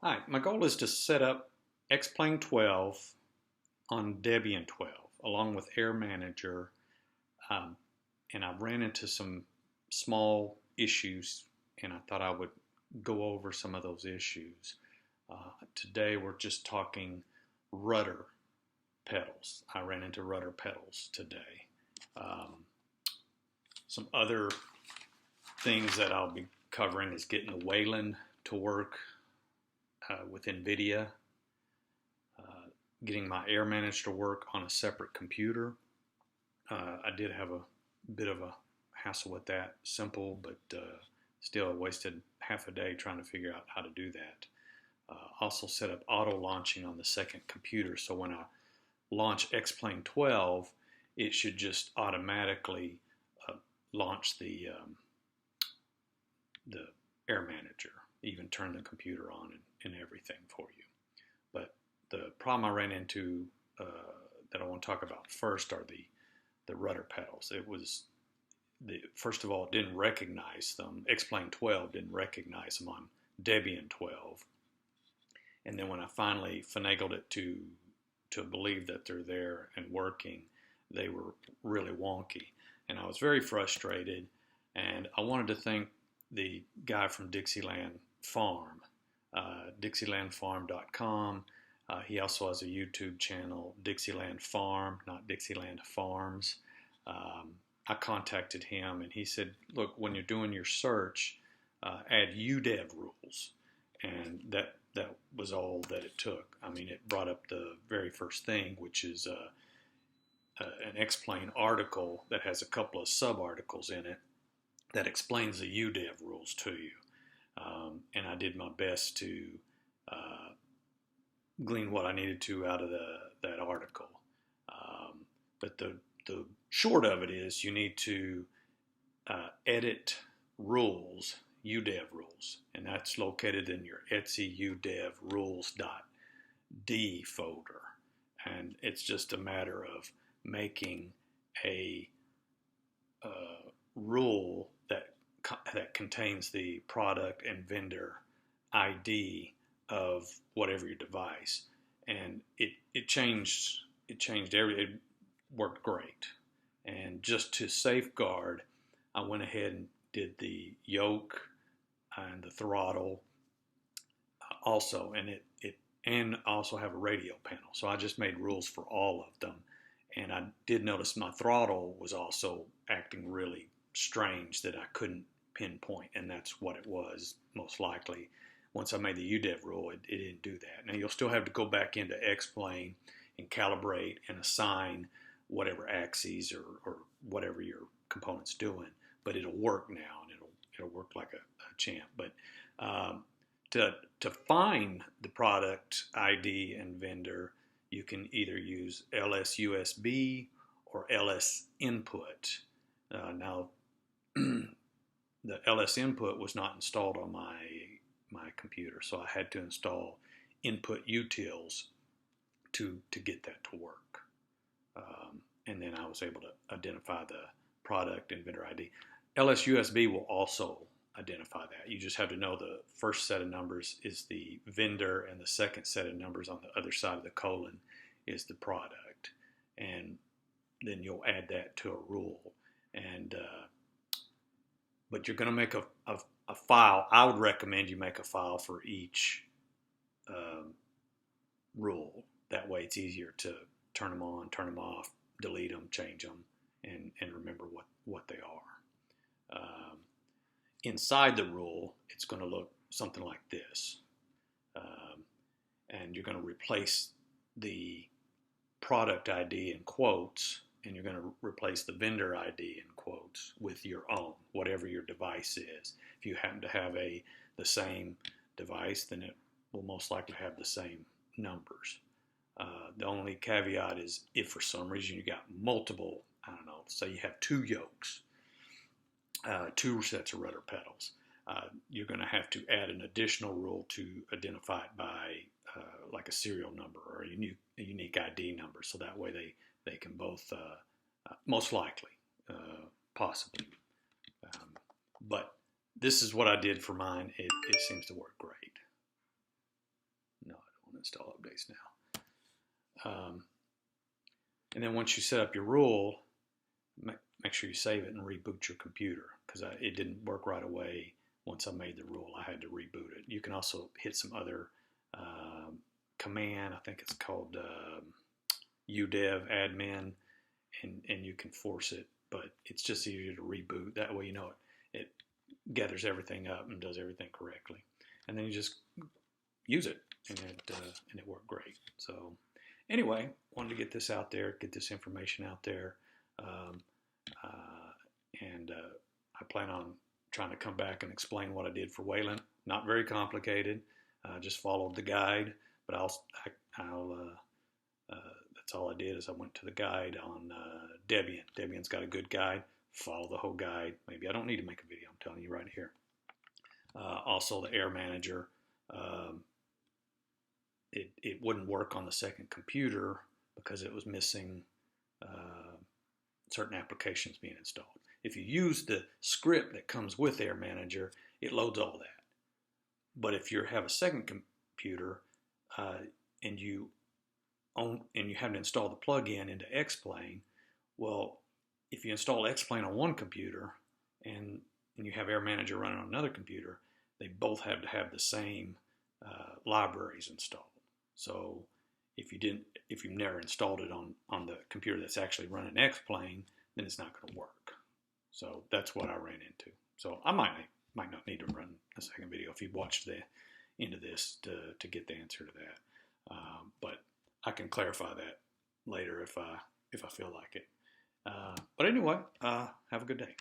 Hi, my goal is to set up X-Plane 12 on Debian 12 along with Air Manager, um, and I ran into some small issues and I thought I would go over some of those issues. Today we're just talking rudder pedals. I ran into rudder pedals today. Um, some other things that I'll be covering is getting the Wayland to work with NVIDIA, getting my Air Manager to work on a separate computer. I did have a bit of a hassle with that, simple, but still wasted half a day trying to figure out how to do that. Also set up auto launching on the second computer, so when I launch X-Plane 12, it should just automatically launch the Air Manager, even turn the computer on and everything for you. But the problem I ran into that I want to talk about first are the rudder pedals. First of all, it didn't recognize them. X-Plane 12 didn't recognize them on Debian 12. And then when I finally finagled it to believe that they're there and working, they were really wonky. And I was very frustrated, and I wanted to thank the guy from Dixieland Farm, dixielandfarm.com. He also has a YouTube channel, Dixieland Farm, not Dixieland Farms. I contacted him and he said, look, when you're doing your search, add UDEV rules. And that was all that it took. I mean, it brought up the very first thing, which is an X-Plane article that has a couple of sub-articles in it that explains the UDEV rules to you. And I did my best to glean what I needed to out of that article. But the short of it is you need to edit rules, UDEV rules, and that's located in your Etsy UDEV rules.d folder. And it's just a matter of making a rule that contains the product and vendor ID of whatever your device, and it changed it worked great. And just to safeguard, I went ahead and did the yoke and the throttle also, and also have a radio panel. So I just made rules for all of them, and I did notice my throttle was also acting really strange, that I couldn't pinpoint, and that's what it was most likely. Once I made the UDEV rule, it didn't do that. Now you'll still have to go back into X-Plane and calibrate and assign whatever axes or whatever your component's doing, but it'll work now, and it'll work like a champ. But to find the product ID and vendor, you can either use LSUSB or LS input. Now, the LS input was not installed on my computer, so I had to install input utils to get that to work. And then I was able to identify the product and vendor ID. LSUSB will also identify that. You just have to know the first set of numbers is the vendor, and the second set of numbers on the other side of the colon is the product. And then you'll add that to a rule. And but you're going to make a file. I would recommend you make a file for each rule. That way it's easier to turn them on, turn them off, delete them, change them, and remember what they are. Inside the rule, it's going to look something like this. And you're going to replace the product ID in quotes, and you're going to replace the vendor ID in quotes with your own, whatever your device is. If you happen to have the same device, then it will most likely have the same numbers. The only caveat is if for some reason you got multiple, I don't know, say you have two yokes, two sets of rudder pedals, you're going to have to add an additional rule to identify it by like a serial number or a unique ID number, so that way they can both, most likely, possibly. But this is what I did for mine. It seems to work great. install updates now. And then once you set up your rule, make sure you save it and reboot your computer, because it didn't work right away. Once I made the rule, I had to reboot it. You can also hit some other command. I think it's called udev admin, and you can force it, but it's just easier to reboot. That way, you know it gathers everything up and does everything correctly, and then you just use it, and it worked great. So anyway, wanted to get this out there, get this information out there, and I plan on trying to come back and explain what I did for Wayland. Not very complicated. Just followed the guide, but that's all I did is I went to the guide on Debian. Debian's got a good guide. Follow the whole guide. Maybe I don't need to make a video. I'm telling you right here. Also, the Air Manager. It wouldn't work on the second computer because it was missing certain applications being installed. If you use the script that comes with Air Manager, it loads all that. But if you have a second computer and you haven't installed the plugin into X-Plane, well, if you install X-Plane on one computer and you have Air Manager running on another computer, they both have to have the same libraries installed. So if you've never installed it on the computer that's actually running X-Plane, then it's not going to work. So that's what I ran into. So I might not need to run a second video if you watched the end of this to get the answer to that. But I can clarify that later if I feel like it. But anyway, have a good day.